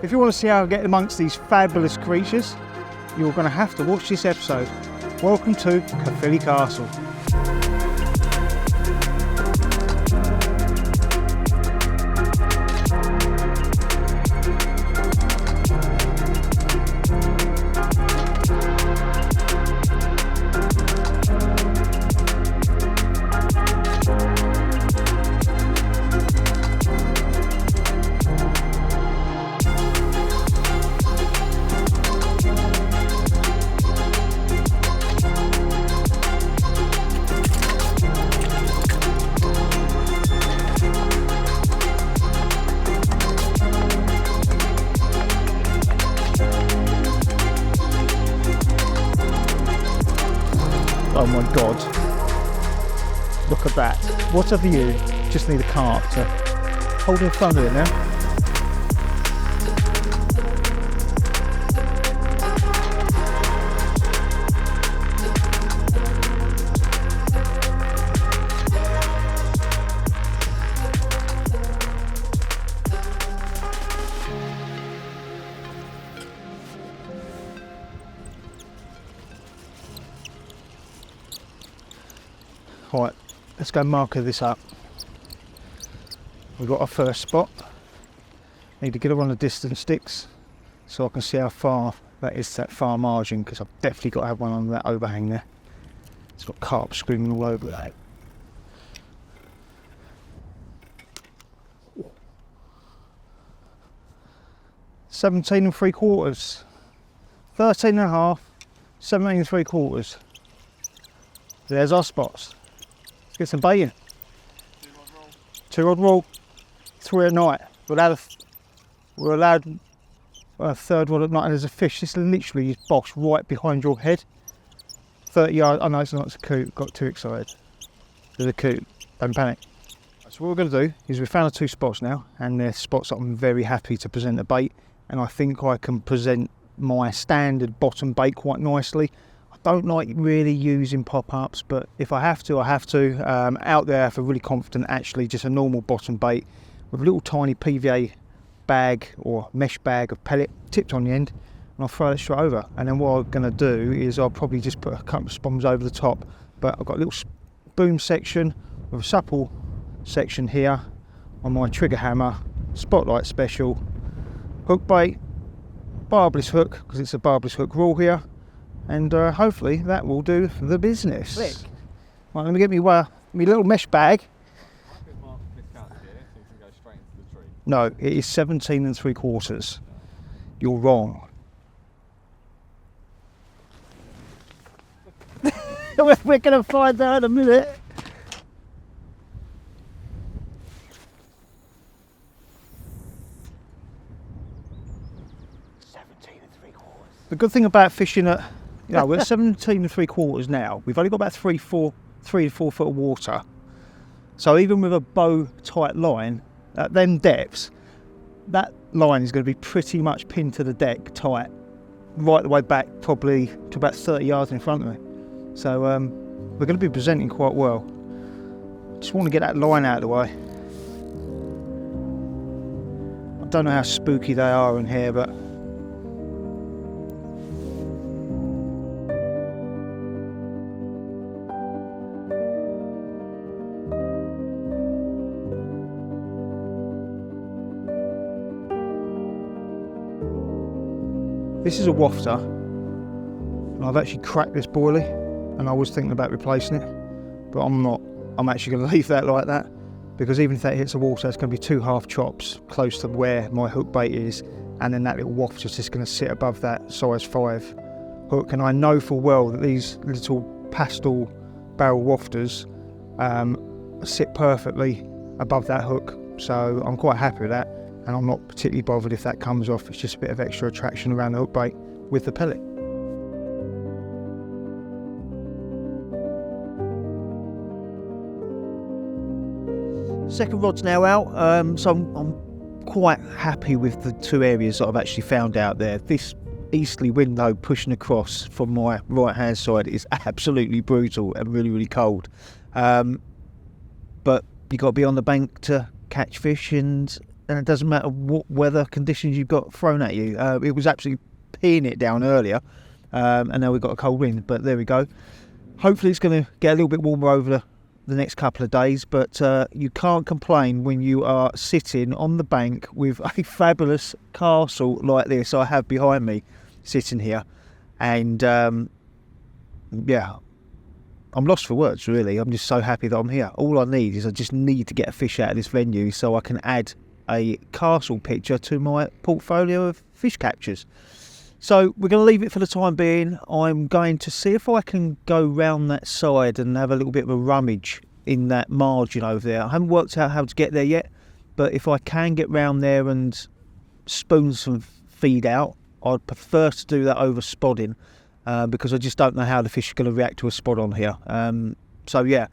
If you want to see how I get amongst these fabulous creatures, you're going to have to watch this episode. Welcome to Caerphilly Castle. Oh my god, look at that. What a view. Just need a carp to hold in front of it now. Right, let's go marker this up. We've got our first spot. Need to get her on the distance sticks so I can see how far that is to that far margin, because I've definitely got to have one on that overhang there. It's got carp screaming all over it. 17 3/4, 13 and a half, 17 3/4. There's our spots. Let's get some bait in. 2-rod roll, 3 at night. We're allowed a 3rd rod at night, and there's a fish. This literally is box right behind your head. 30 yards. Oh no, it's not. It's a coot. Got too excited. There's a coot. Don't panic. So what we're going to do is we've found 2 spots now, and they're spots that I'm very happy to present a bait, and I think I can present my standard bottom bait quite nicely. I don't like really using pop-ups, but if I have to, I have to. Out there I feel really confident actually just a normal bottom bait with a little tiny PVA bag or mesh bag of pellet tipped on the end, and I'll throw it straight over. And then what I'm going to do is I'll probably just put a couple of spoons over the top, but I've got a little boom section with a supple section here on my trigger hammer, Spotlight Special, hook bait, barbless hook, because it's a barbless hook rule here, and hopefully that will do the business. Click. Right, let me get me little mesh bag. I could mark this out here so you can go straight into the tree. No, it is 17 3/4. You're wrong. We're going to find out in a minute. The good thing about fishing at, we're at 17 3/4 now. We've only got about 3 to 4 foot of water. So even with a bow tight line at them depths, that line is going to be pretty much pinned to the deck tight, right the way back, probably to about 30 yards in front of me. So we're going to be presenting quite well. Just want to get that line out of the way. I don't know how spooky they are in here, but this is a wafter, and I've actually cracked this boilie, and I was thinking about replacing it, but I'm not. I'm actually going to leave that like that, because even if that hits the water, it's going to be 2 half chops close to where my hook bait is, and then that little wafter is just going to sit above that size 5 hook. And I know full well that these little pastel barrel wafters sit perfectly above that hook, so I'm quite happy with that, and I'm not particularly bothered if that comes off. It's just a bit of extra attraction around the hook bait with the pellet. Second rod's now out, so I'm quite happy with the two areas that I've actually found out there. This easterly wind though, pushing across from my right hand side, is absolutely brutal and really, really cold. But you've got to be on the bank to catch fish, and it doesn't matter what weather conditions you've got thrown at you. It was absolutely peeing it down earlier, and now we've got a cold wind, but there we go. Hopefully it's going to get a little bit warmer over the next couple of days, but you can't complain when you are sitting on the bank with a fabulous castle like this I have behind me, sitting here, and yeah, I'm lost for words really. I'm just so happy that I'm here. All I need is I just need to get a fish out of this venue so I can add a castle picture to my portfolio of fish captures. So we're going to leave it for the time being. I'm going to see if I can go round that side and have a little bit of a rummage in that margin over there. I haven't worked out how to get there yet, but if I can get round there and spoon some feed out, I'd prefer to do that over spodding, because I just don't know how the fish are going to react to a spot on here. So yeah,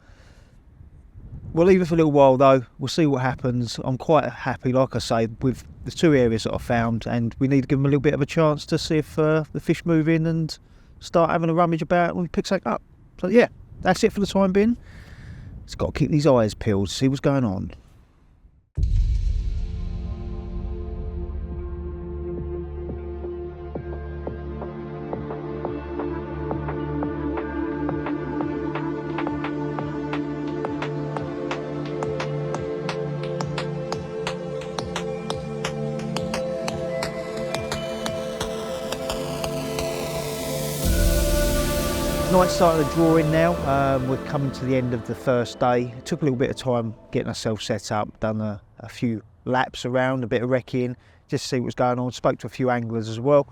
we'll leave it for a little while though. We'll see what happens. I'm quite happy, like I say, with the two areas that I found, and we need to give them a little bit of a chance to see if the fish move in and start having a rummage about and pick something up. So yeah, that's it for the time being. Just got to keep these eyes peeled, see what's going on. Night's starting to draw in now. We're coming to the end of the first day. It took a little bit of time getting ourselves set up, done a few laps around, a bit of wrecking, just to see what's going on. Spoke to a few anglers as well.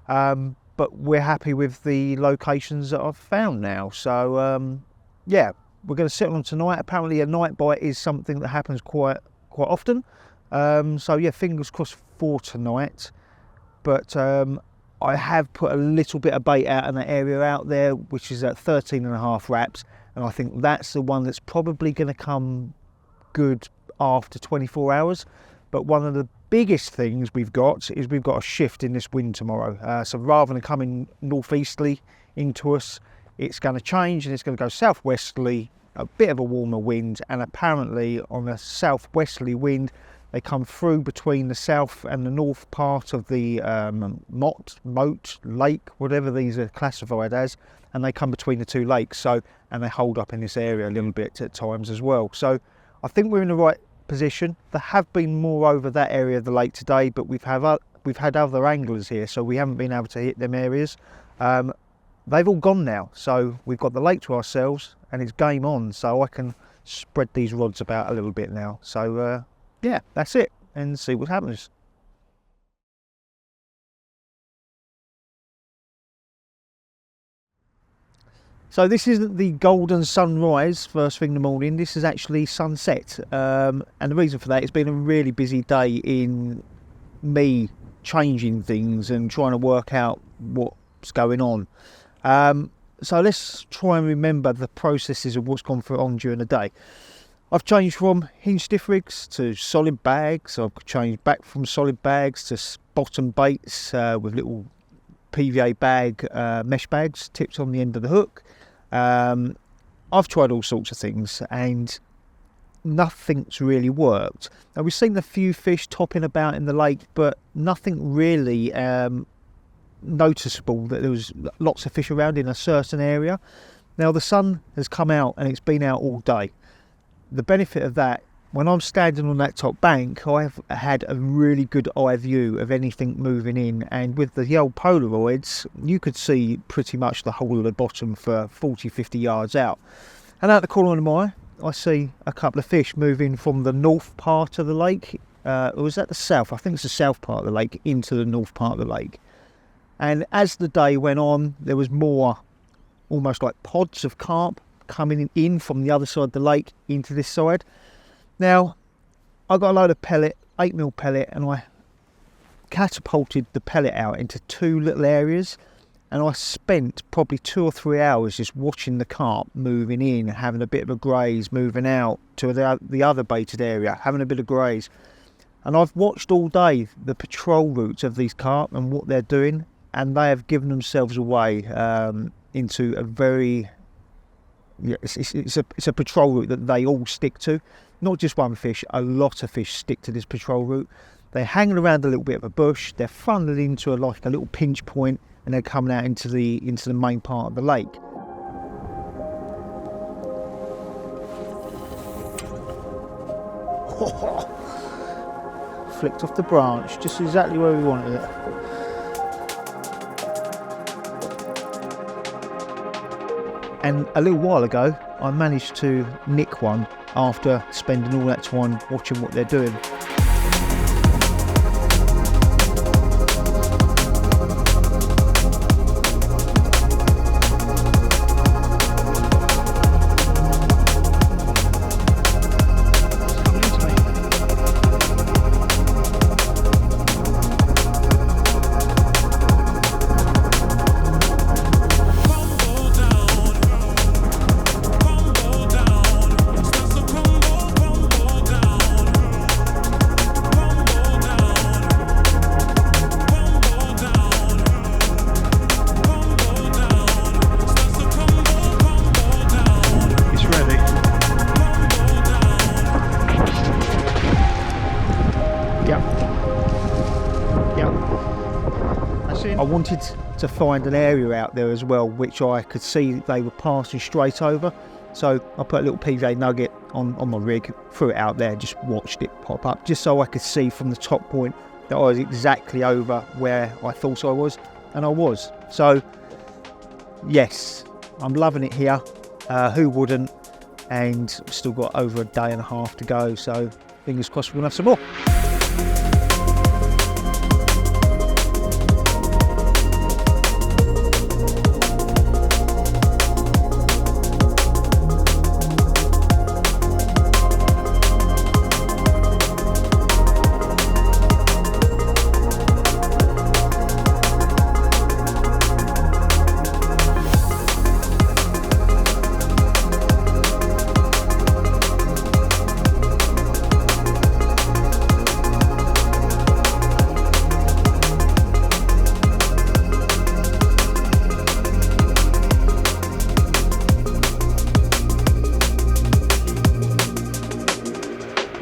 But we're happy with the locations that I've found now. So yeah, we're going to settle on tonight. Apparently a night bite is something that happens quite often. So yeah, fingers crossed for tonight. But I have put a little bit of bait out in that area out there, which is at 13.5 wraps, and I think that's the one that's probably going to come good after 24 hours. But one of the biggest things we've got is we've got a shift in this wind tomorrow. So rather than coming northeasterly into us, it's going to change and it's going to go southwesterly, a bit of a warmer wind, and apparently on a southwesterly wind, they come through between the south and the north part of the moat, lake, whatever these are classified as, and they come between the two lakes. So, and they hold up in this area a little bit at times as well. So I think we're in the right position. There have been more over that area of the lake today, but we've had other anglers here, so we haven't been able to hit them areas. They've all gone now, so we've got the lake to ourselves and it's game on. So I can spread these rods about a little bit now. So yeah, that's it, and see what happens. So this isn't the golden sunrise first thing in the morning, this is actually sunset. And the reason for that, it's been a really busy day in me changing things and trying to work out what's going on. So let's try and remember the processes of what's gone on during the day. I've changed from hinge stiff rigs to solid bags. I've changed back from solid bags to bottom baits with little PVA bag mesh bags tipped on the end of the hook. I've tried all sorts of things and nothing's really worked. Now we've seen a few fish topping about in the lake, but nothing really noticeable that there was lots of fish around in a certain area. Now the sun has come out and it's been out all day. The benefit of that, when I'm standing on that top bank, I've had a really good eye view of anything moving in, and with the old Polaroids you could see pretty much the whole of the bottom for 40-50 yards out. And out the corner of my eye I see a couple of fish moving from the north part of the lake, or was that the south? I think it's the south part of the lake into the north part of the lake. And as the day went on, there was more almost like pods of carp coming in from the other side of the lake into this side. Now, I got a load of pellet, 8mm pellet, and I catapulted the pellet out into 2 little areas, and I spent probably 2 or 3 hours just watching the carp moving in, having a bit of a graze, moving out to the other baited area, having a bit of graze. And I've watched all day the patrol routes of these carp and what they're doing, and they have given themselves away into a very, it's a patrol route that they all stick to. Not just one fish, a lot of fish stick to this patrol route. They're hanging around a little bit of a bush, they're funneled into like a little pinch point, and they're coming out into the main part of the lake. Flicked off the branch, just exactly where we wanted it. And a little while ago, I managed to nick one after spending all that time watching what they're doing. I wanted to find an area out there as well which I could see they were passing straight over, so I put a little PJ nugget on my rig, threw it out there, just watched it pop up, just so I could see from the top point that I was exactly over where I thought I was, and I was. So yes, I'm loving it here, who wouldn't, and still got over a day and a half to go, so fingers crossed we're going to have some more.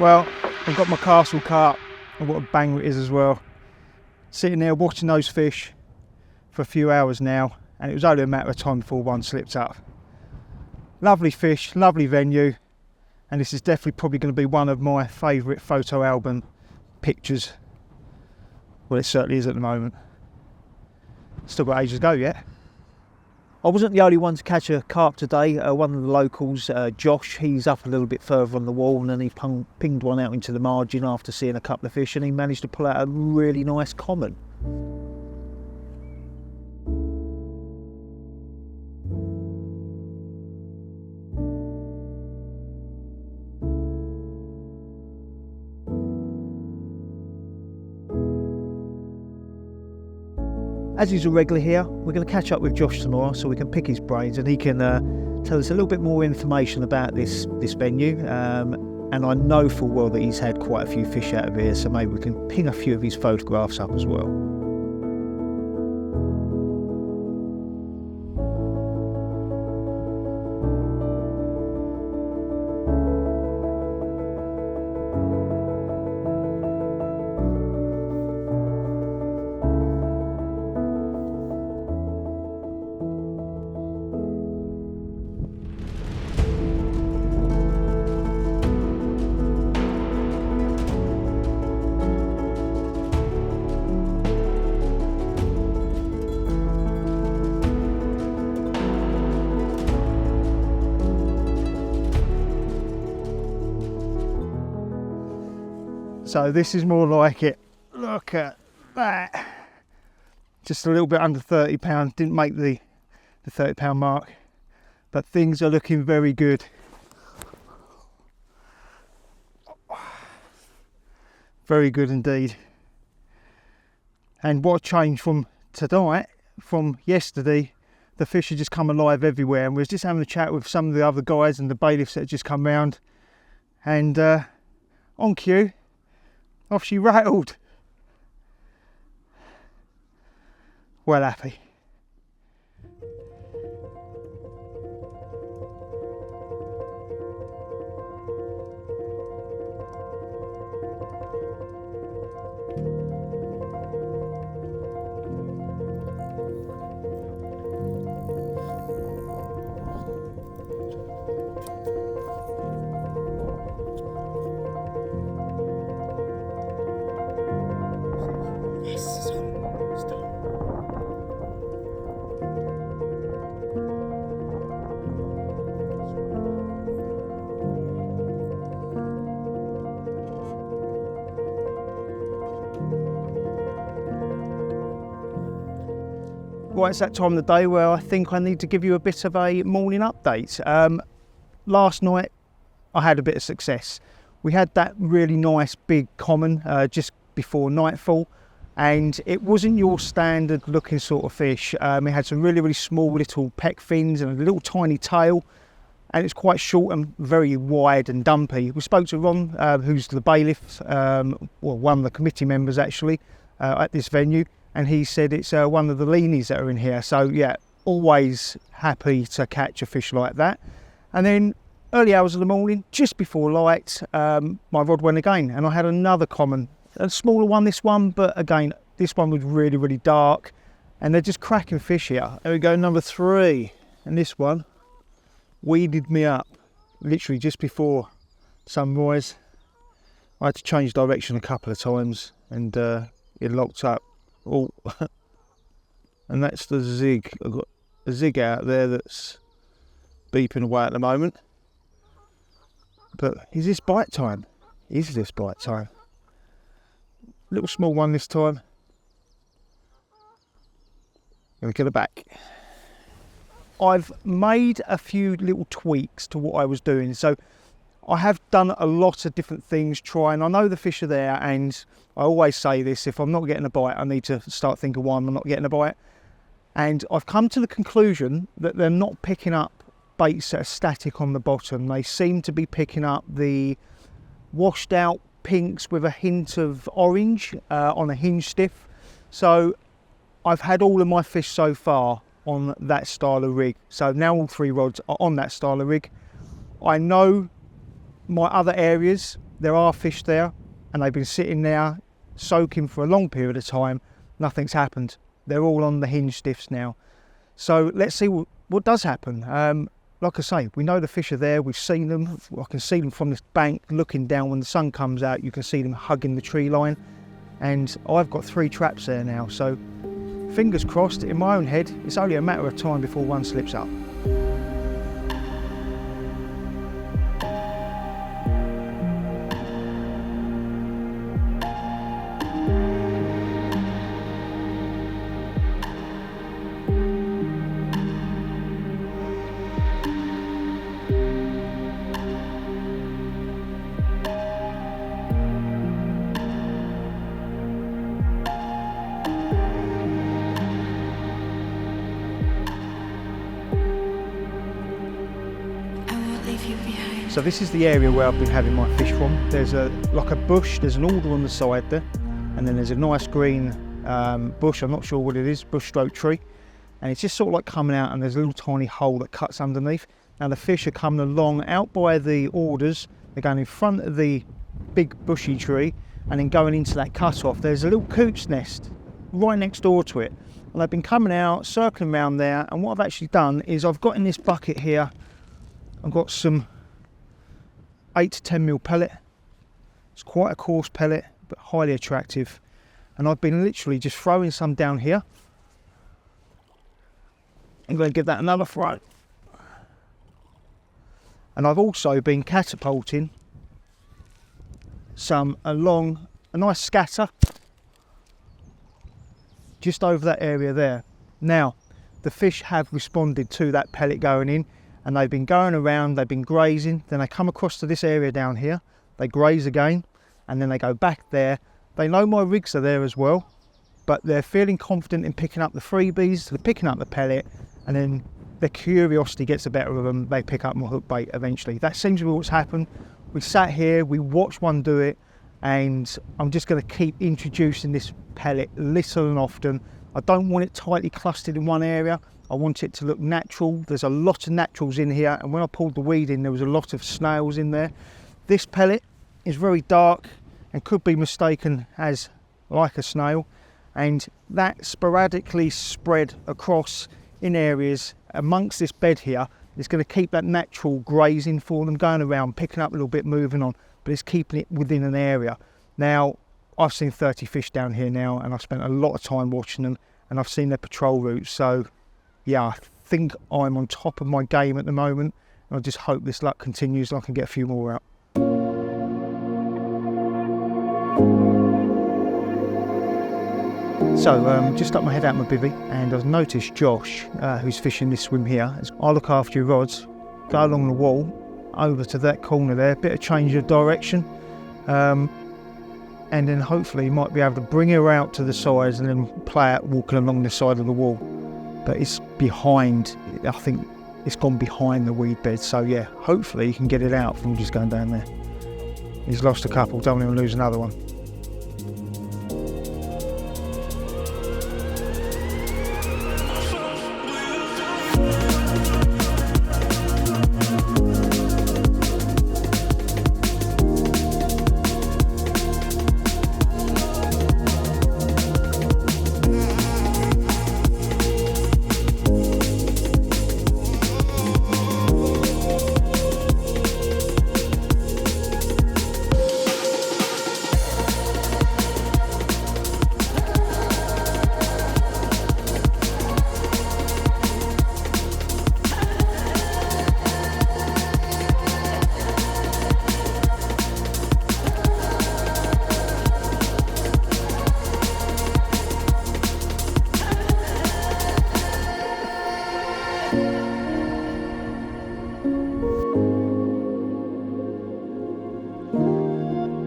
Well, I've got my castle carp, and what a banger it is as well. Sitting there watching those fish for a few hours now, and it was only a matter of time before one slipped up. Lovely fish, lovely venue, and this is definitely probably going to be one of my favourite photo album pictures. Well, it certainly is at the moment. Still got ages to go yet. I wasn't the only one to catch a carp today. One of the locals, Josh, he's up a little bit further on the wall, and then he pinged one out into the margin after seeing a couple of fish, and he managed to pull out a really nice common. As he's a regular here, we're going to catch up with Josh tomorrow so we can pick his brains and he can tell us a little bit more information about this venue. And I know full well that he's had quite a few fish out of here, so maybe we can ping a few of his photographs up as well. So this is more like it. Look at that. Just a little bit under £30. Didn't make the £30 mark. but things are looking very good. Very good indeed. And what changed from tonight, from yesterday, the fish had just come alive everywhere, and we was just having a chat with some of the other guys and the bailiffs that had just come round, and on cue, off she rattled. Well happy. Right, it's that time of the day where I think I need to give you a bit of a morning update. Last night I had a bit of success. We had that really nice big common just before nightfall, and it wasn't your standard looking sort of fish. It had some really small little peck fins and a little tiny tail, and it's quite short and very wide and dumpy. We spoke to Ron, who's the bailiff, well, one of the committee members actually, at this venue, and he said it's one of the 𝗲𝗍s that are in here. So yeah, always happy to catch a fish like that. And then early hours of the morning, just before light, my rod went again, and I had another common, a smaller one this one, but again this one was really dark, and they're just cracking fish here. There we go, number 3, and this one weeded me up literally just before sunrise. I had to change direction a couple of times, and it locked up. Oh, and that's the zig. I've got a zig out there that's beeping away at the moment. But is this bite time? Is this bite time? Little small one this time. Gonna get it back. I've made a few little tweaks to what I was doing. So I have done a lot of different things trying. I know the fish are there, and I always say this, if I'm not getting a bite, I need to start thinking why I'm not getting a bite. And I've come to the conclusion that they're not picking up baits that are static on the bottom. They seem to be picking up the washed out pinks with a hint of orange on a hinge stiff. So I've had all of my fish so far on that style of rig. So now all 3 rods are on that style of rig. I know my other areas, there are fish there, and they've been sitting there soaking for a long period of time. Nothing's happened. They're all on the hinge stiffs now. So let's see what does happen. Like I say, we know the fish are there. We've seen them. I can see them from this bank looking down. When the sun comes out, you can see them hugging the tree line. And I've got 3 traps there now. So fingers crossed, in my own head, it's only a matter of time before one slips up. So this is the area where I've been having my fish from. There's like a bush, there's an alder on the side there, and then there's a nice green bush, I'm not sure what it is, bush stroke tree, and it's just sort of like coming out, and there's a little tiny hole that cuts underneath. Now the fish are coming along out by the alders, they're going in front of the big bushy tree, and then going into that cut off. There's a little coot's nest right next door to it, and I've been coming out, circling around there, and what I've actually done is I've got in this bucket here, I've got some 8 to 10 mil pellet. It's quite a coarse pellet, but highly attractive. And I've been literally just throwing some down here. I'm going to give that another throw. And I've also been catapulting some along a nice scatter just over that area there. Now, the fish have responded to that pellet going in, and they've been going around, they've been grazing, then they come across to this area down here, they graze again, and then they go back there. They know my rigs are there as well, but they're feeling confident in picking up the freebies, they're picking up the pellet, and then their curiosity gets the better of them, they pick up my hook bait eventually. That seems to be what's happened. We sat here, we watched one do it, and I'm just going to keep introducing this pellet little and often. I don't want it tightly clustered in one area, I want it to look natural. There's a lot of naturals in here, and when I pulled the weed in, there was a lot of snails in there. This pellet is very dark and could be mistaken as like a snail, and that sporadically spread across in areas amongst this bed here. It's going to keep that natural grazing for them, going around, picking up a little bit, moving on, but it's keeping it within an area. Now, I've seen 30 fish down here now, and I've spent a lot of time watching them, and I've seen their patrol routes. So yeah, I think I'm on top of my game at the moment, and I just hope this luck continues and I can get a few more out. So just stuck my head out my bivvy, and I've noticed Josh, who's fishing this swim here. I'll look after your rods, go along the wall, over to that corner there, bit of change of direction, and then hopefully you might be able to bring her out to the sides and then play out walking along the side of the wall. But it's behind, I think it's gone behind the weed bed, so yeah, hopefully you can get it out from just going down there. He's lost a couple, don't want him to lose another one.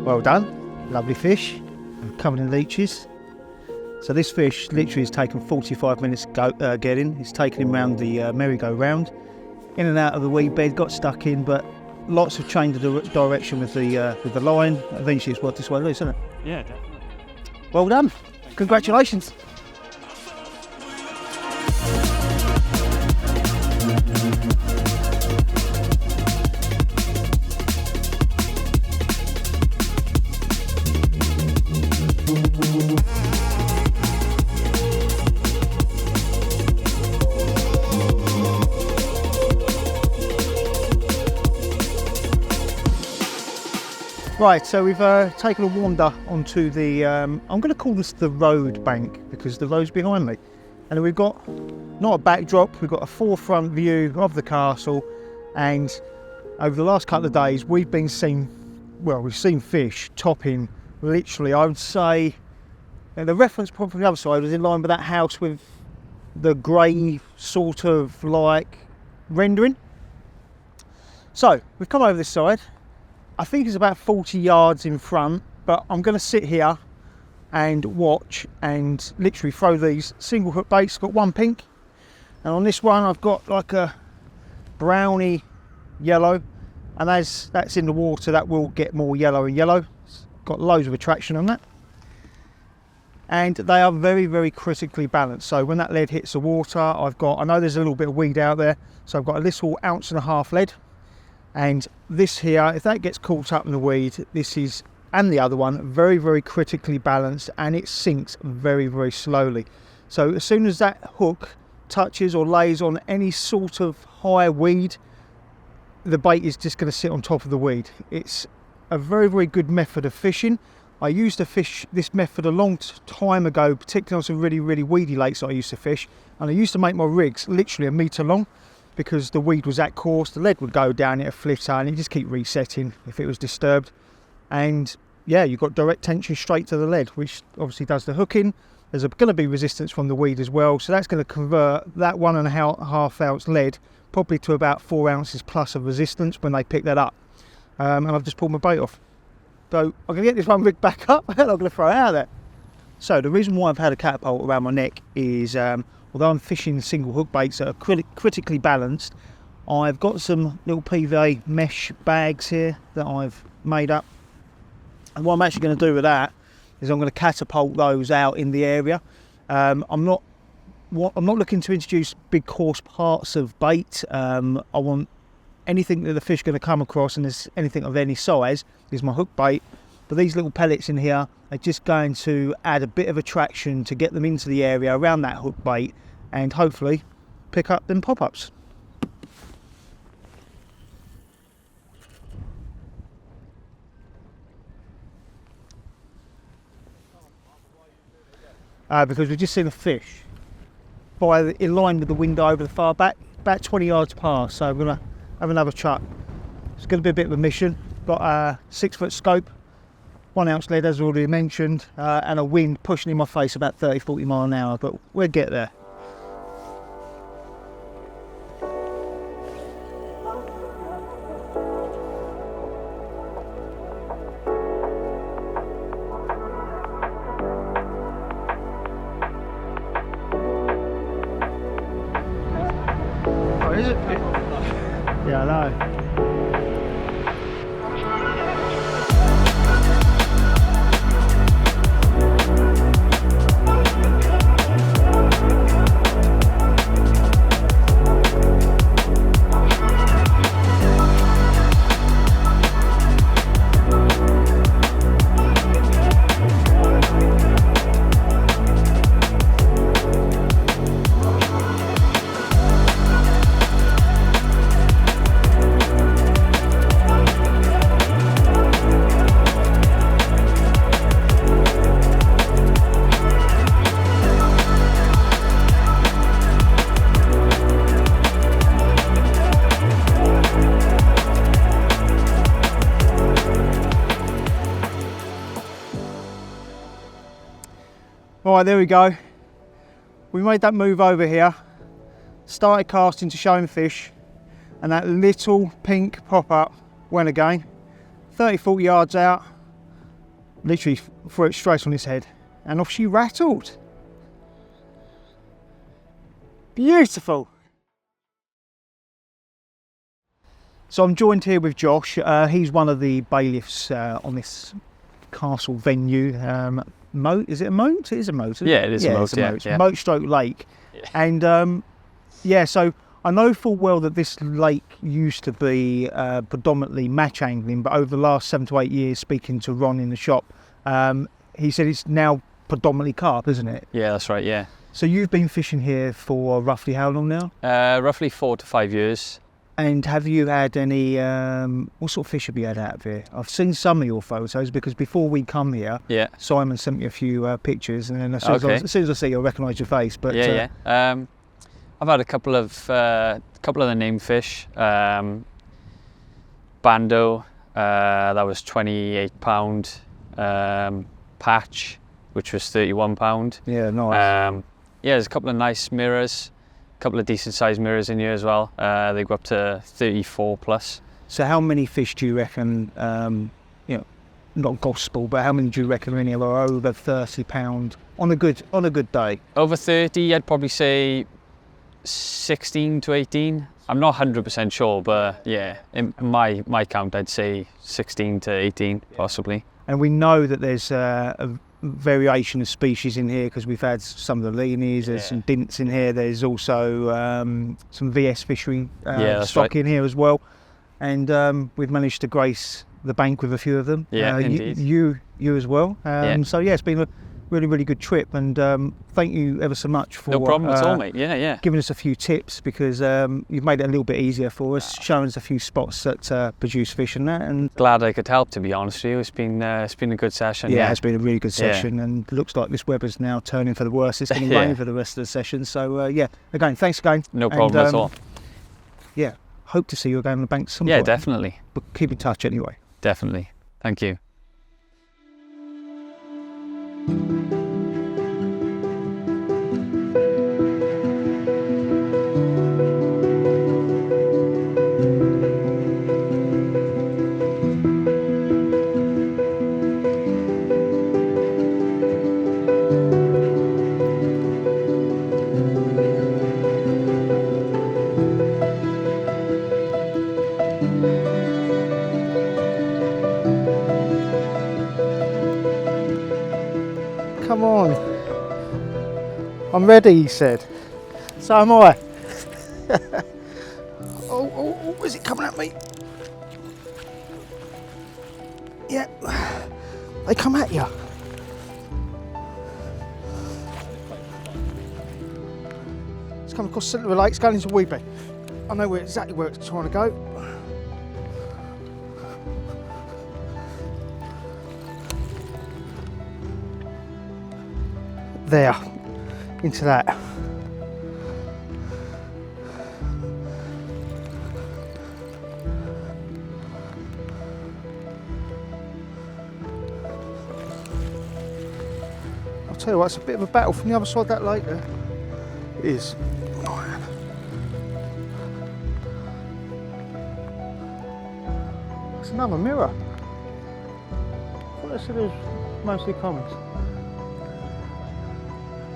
Well done, lovely fish, covered in leeches. So this fish literally has taken 45 minutes to get in. It's taken him round the merry-go-round, in and out of the weed bed, got stuck in, but lots of change of direction with the line. Eventually it's worked this way loose, isn't it? Yeah, definitely. Well done, congratulations. Right, so we've taken a wander onto the, I'm going to call this the road bank because the road's behind me. And we've got, not a backdrop, we've got a forefront view of the castle, and over the last couple of days we've seen fish topping, literally, I would say, and the reference point from the other side was in line with that house with the grey sort of like rendering. So, we've come over this side. I think it's about 40 yards in front, but I'm going to sit here and watch and literally throw these single hook baits. Got one pink, and on this one I've got like a browny yellow, and as that's in the water that will get more yellow and yellow. It's got loads of attraction on that, and they are very, very critically balanced. So when that lead hits the water, I know there's a little bit of weed out there, so I've got a little 1.5 ounce lead. And this here, if that gets caught up in the weed, this is, and the other one, very, very critically balanced, and it sinks very, very slowly. So as soon as that hook touches or lays on any sort of high weed, the bait is just going to sit on top of the weed. It's a very, very good method of fishing. I used to fish this method a long time ago, particularly on some really, really weedy lakes that I used to fish, and I used to make my rigs literally 1 metre long, because the weed was that coarse, the lead would go down, it'd flitter, and you just keep resetting if it was disturbed. And yeah, you've got direct tension straight to the lead, which obviously does the hooking. There's going to be resistance from the weed as well, so that's going to convert that 1.5 ounce lead probably to about 4 ounces plus of resistance when they pick that up. And I've just pulled my bait off. So I'm going to get this one rigged back up and I'm going to throw it out there. So the reason why I've had a catapult around my neck is, although I'm fishing single hook baits that are critically balanced, I've got some little PVA mesh bags here that I've made up. And what I'm actually going to do with that is I'm going to catapult those out in the area. I'm not looking to introduce big coarse parts of bait. I want anything that the fish are going to come across, and there's anything of any size is my hook bait. But these little pellets in here are just going to add a bit of attraction to get them into the area around that hook bait and hopefully pick up them pop-ups. Because we've just seen a fish in line with the window over the far back, about 20 yards past. So I'm going to have another chuck. It's going to be a bit of a mission. Got a 6-foot scope, 1 ounce lead as already mentioned, and a wind pushing in my face about 30-40 mile an hour, but we'll get there. Oh, is it? Yeah, I know. Alright, there we go. We made that move over here, started casting to show him fish, and that little pink pop-up went again. 30-40 yards out, literally threw it straight on his head, and off she rattled. Beautiful. So I'm joined here with Josh. He's one of the bailiffs on this castle venue. Moat, is it a moat? It is a moat. Yeah, it is a moat. It's a moat. Moat stroke lake. Yeah. And yeah, so I know full well that this lake used to be predominantly match angling, but over the last 7 to 8 years, speaking to Ron in the shop, he said it's now predominantly carp, isn't it? Yeah, that's right, yeah. So you've been fishing here for roughly how long now? Roughly 4 to 5 years. And have you had any, what sort of fish have you had out of here? I've seen some of your photos because before we come here, Yeah. Simon sent me a few pictures, and then as soon as I see you, I recognise your face. But Yeah. I've had a couple of the named fish. Bando, that was 28 pound. Patch, which was 31 pound. Yeah, nice. Yeah, there's a couple of nice mirrors. Couple of decent sized mirrors in here as well. They go up to 34 plus. So how many fish do you reckon, you know, not gospel, but how many do you reckon any are over 30 pound on a good day? Over 30, I'd probably say 16 to 18. I'm not 100% sure, but yeah, in my count, I'd say 16 to 18 possibly. And we know that there's a variation of species in here because we've had some of the leanies, there's some dints in here, there's also some VS fishery stock in here as well, and we've managed to grace the bank with a few of them. Yeah, indeed. You as well. So yeah, it's been a really good trip, and thank you ever so much for no problem at all, mate. Yeah. giving us a few tips, because you've made it a little bit easier for us, showing us a few spots that produce fish and that. And glad I could help, to be honest with you. It's been a good session. Yeah, it's been a really good session, and it looks like this weather's now turning for the worse. It's going to rain for the rest of the session. So yeah, again, thanks again. No problem at all. Yeah, hope to see you again on the bank some Yeah, point. definitely. But keep in touch anyway. Definitely. Thank you. Come on. I'm ready, he said. So am I. Oh, is it coming at me? Yeah. They come at you. It's coming across 𝗲𝗏𝗃𝗏𝗏, it's going into 𝗲𝗶𝗺𝗏𝗏. I know exactly where it's trying to go. There, into that. I'll tell you what, it's a bit of a battle from the other side of that lake there. It is. It's another mirror. What I said is mostly commons.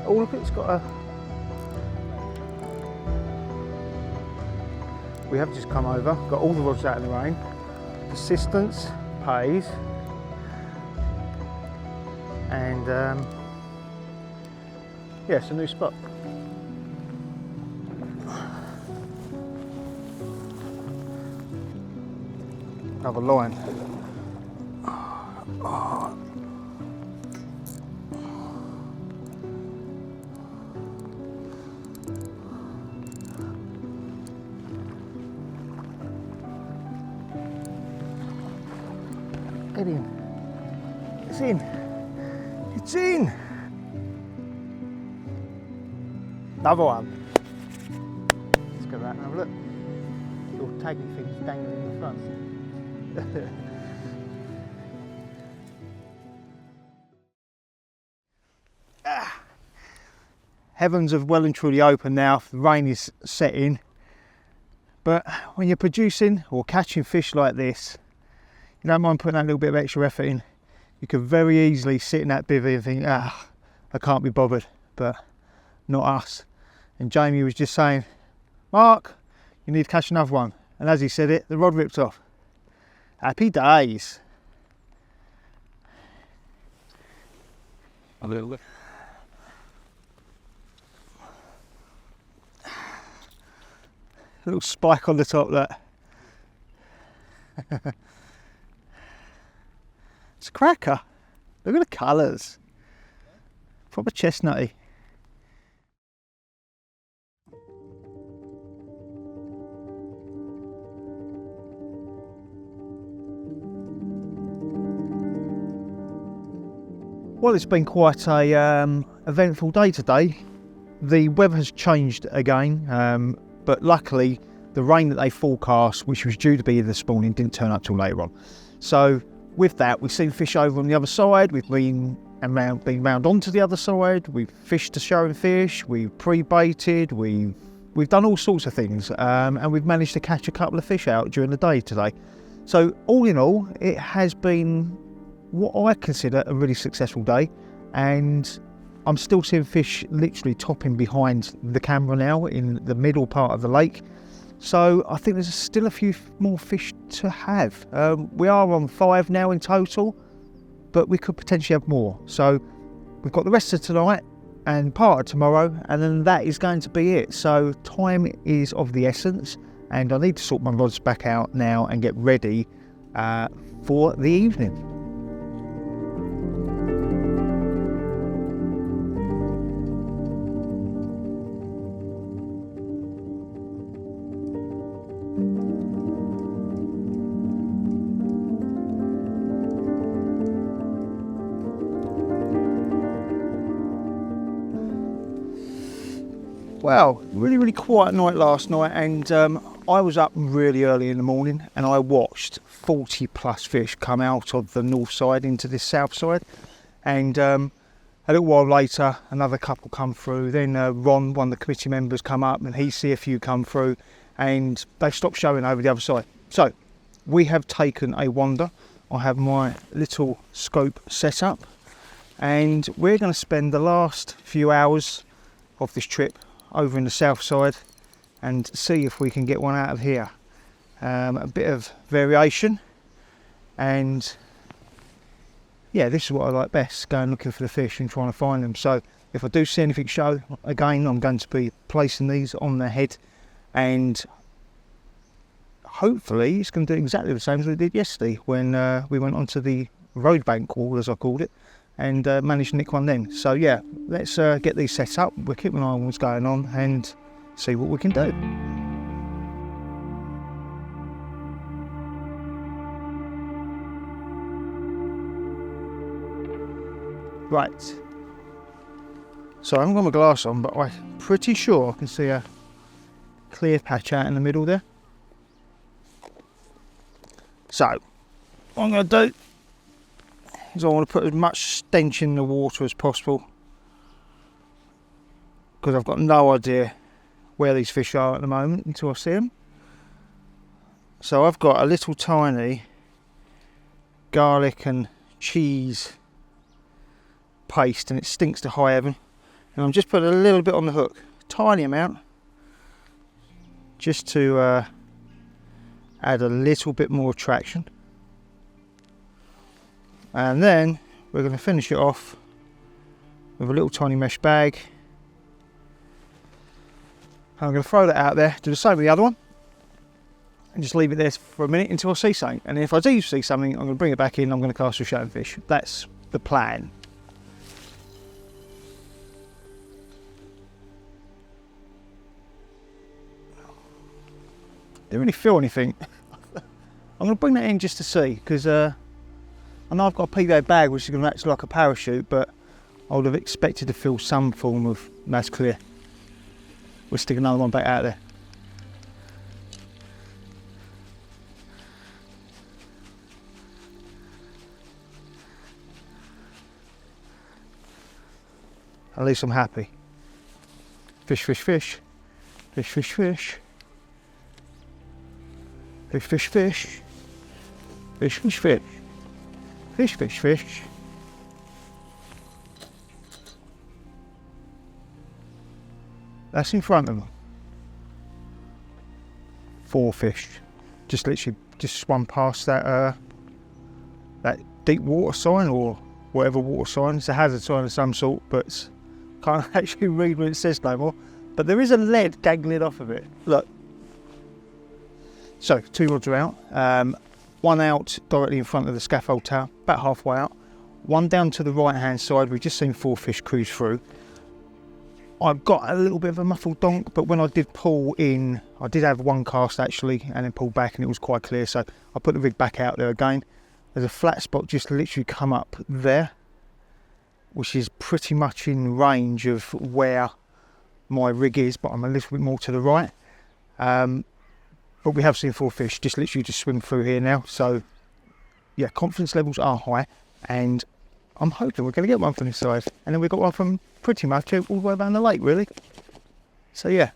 Oh look, it's got a... We have just come over, got all the rods out in the rain. Persistence pays. And yeah, it's a new spot. Another line. Get in. It's in. It's in. Another one. Let's go back and have a look. Little taggy things dangling in the front. Heavens have well and truly opened now. The rain is setting. But when you're producing or catching fish like this, you don't mind putting that little bit of extra effort in. You could very easily sit in that bivvy and think, I can't be bothered, but not us. And Jamie was just saying, Mark, you need to catch another one. And as he said it, the rod ripped off. Happy days. A little bit. A little spike on the top, look. It's a cracker. Look at the colours. Proper chestnutty. Well, it's been quite a eventful day today. The weather has changed again, but luckily the rain that they forecast, which was due to be this morning, didn't turn up till later on. So with that, we've seen fish over on the other side. We've been round onto the other side. We've fished to showing fish. We've pre-baited. We've done all sorts of things, and we've managed to catch a couple of fish out during the day today. So all in all, it has been what I consider a really successful day, and I'm still seeing fish literally topping behind the camera now in the middle part of the lake. So I think there's still a few more fish to have. We are on 5 now in total, but we could potentially have more. So we've got the rest of tonight and part of tomorrow, and then that is going to be it. So time is of the essence, and I need to sort my rods back out now and get ready for the evening. Well, really quiet night last night, and I was up really early in the morning and I watched 40 plus fish come out of the north side into this south side, and a little while later another couple come through. Then Ron, one of the committee members, come up and he see a few come through, and they stopped showing over the other side. So we have taken a wander. I have my little scope set up, and we're going to spend the last few hours of this trip over in the south side and see if we can get one out of here. a bit of variation, and yeah, this is what I like best, going looking for the fish and trying to find them. So if I do see anything show, again, I'm going to be placing these on the head, and hopefully it's going to do exactly the same as we did yesterday when we went onto the road bank wall, as I called it, and managed to nick one then. So yeah, let's get these set up. We'll keep an eye on what's going on and see what we can do. Right, so I haven't got my glass on, but I'm pretty sure I can see a clear patch out in the middle there. So what I'm going to do is I want to put as much stench in the water as possible, because I've got no idea where these fish are at the moment until I see them. So I've got a little tiny garlic and cheese paste, and it stinks to high heaven, and I'm just putting a little bit on the hook, tiny amount, just to add a little bit more attraction. And then we're going to finish it off with a little tiny mesh bag. I'm going to throw that out there, do the same with the other one, and just leave it there for a minute until I see something. And if I do see something, I'm going to bring it back in, I'm going to cast a showing fish. That's the plan. Didn't really feel anything. I'm going to bring that in just to see, because I know I've got a PVA bag which is going to act like a parachute, but I would have expected to feel some form of mass clear. We'll stick another one back out there. At least I'm happy. Fish, fish, fish. Fish, fish, fish. Fish, fish, fish. Fish, fish, fish. Fish, fish, fish. That's in front of them. 4 fish. Just literally just swum past that that deep water sign, or whatever water sign. It's a hazard sign of some sort, but can't actually read what it says no more. But there is a lead dangling off of it. Look. So 2 rods are out. One out directly in front of the scaffold tower, about halfway out. One down to the right hand side. We've just seen 4 fish cruise through. I've got a little bit of a muffled donk, but when I did pull in, I did have 1 cast actually, and then pulled back and it was quite clear, so I put the rig back out there again. There's a flat spot just literally come up there, which is pretty much in range of where my rig is, but I'm a little bit more to the right. But we have seen 4 fish just literally just swim through here now, so yeah, confidence levels are high, and I'm hoping we're going to get one from this side, and then we've got one from pretty much all the way around the lake really. So yeah.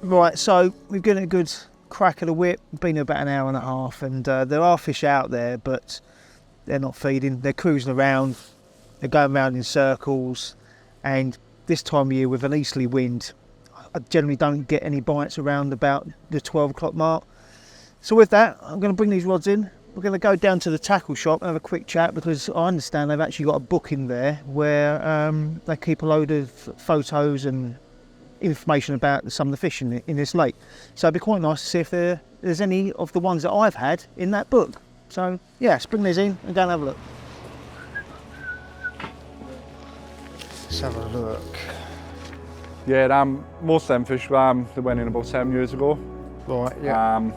Right, so we've given it a good crack of the whip, been about an hour and a half, and there are fish out there, but they're not feeding, they're cruising around, they're going around in circles, and this time of year with an easterly wind, I generally don't get any bites around about the 12 o'clock mark. So with that, I'm going to bring these rods in, we're going to go down to the tackle shop and have a quick chat, because I understand they've actually got a book in there where they keep a load of photos and information about some of the fish in this lake. So it'd be quite nice to see if there's any of the ones that I've had in that book. So yeah, let's bring these in and go and have a look. Let's have a look. Yeah, most of them fish they went in about 7 years ago. Right, yeah.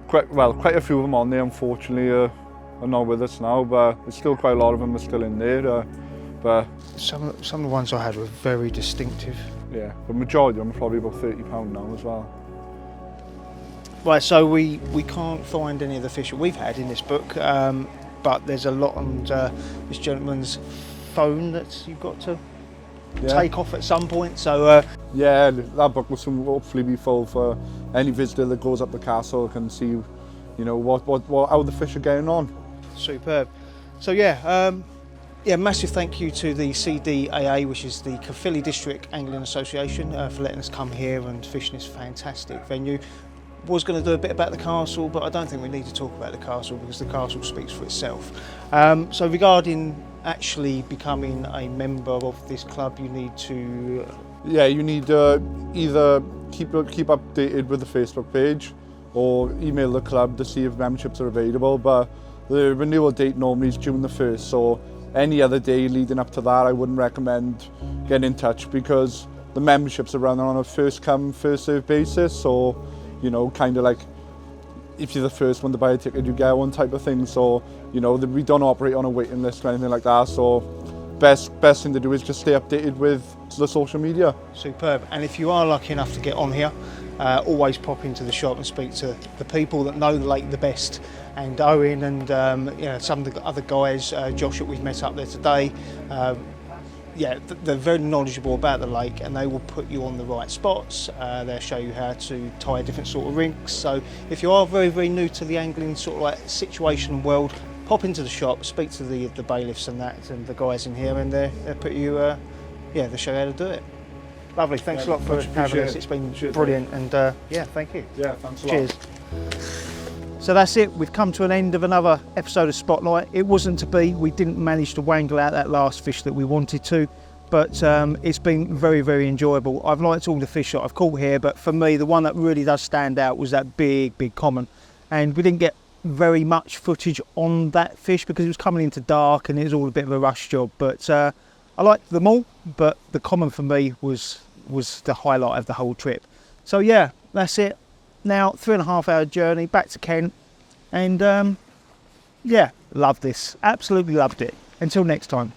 Quite a few of them on there, unfortunately, are not with us now, but there's still quite a lot of them are still in there. But some of the ones I had were very distinctive. Yeah, the majority of them are probably about £30 now as well. Right, so we can't find any of the fish that we've had in this book, but there's a lot on this gentleman's phone that you've got to take off at some point. So yeah, that book will soon hopefully be full for any visitor that goes up the castle can see, you know, how the fish are getting on. Superb. So yeah, massive thank you to the 𝗲𝗍𝗍𝗍, which is the Caerphilly District Angling Association, for letting us come here and fish in this fantastic venue. Was going to do a bit about the castle, but I don't think we need to talk about the castle because the castle speaks for itself. So regarding actually becoming a member of this club, you need to... Yeah, you need to either keep updated with the Facebook page or email the club to see if memberships are available, but the renewal date normally is June the 1st, so any other day leading up to that I wouldn't recommend getting in touch because the memberships are run on a first come first served basis, so you know, kind of like if you're the first one to buy a ticket you get one type of thing, so you know we don't operate on a waiting list or anything like that, so best thing to do is just stay updated with the social media. Superb. And if you are lucky enough to get on here, always pop into the shop and speak to the people that know the lake the best, and Owen and you know, some of the other guys, Josh that we've met up there today, yeah, they're very knowledgeable about the lake and they will put you on the right spots. They'll show you how to tie different sort of rinks. So if you are very, very new to the angling sort of like situation and world, pop into the shop, speak to the bailiffs and that, and the guys in here, and they'll put you, yeah, they'll show you how to do it. Lovely, thanks a lot for having us. It's been brilliant, and yeah, thank you. Yeah, thanks a lot. Cheers. So that's it, we've come to an end of another episode of Spotlight. It wasn't to be, we didn't manage to wangle out that last fish that we wanted to, but it's been very, very enjoyable. I've liked all the fish that I've caught here, but for me, the one that really does stand out was that big common. And we didn't get very much footage on that fish because it was coming into dark and it was all a bit of a rush job, but I liked them all, but the common for me was the highlight of the whole trip. So yeah, that's it. Now 3.5 hour journey back to Kent, and yeah, loved this, absolutely loved it. Until next time.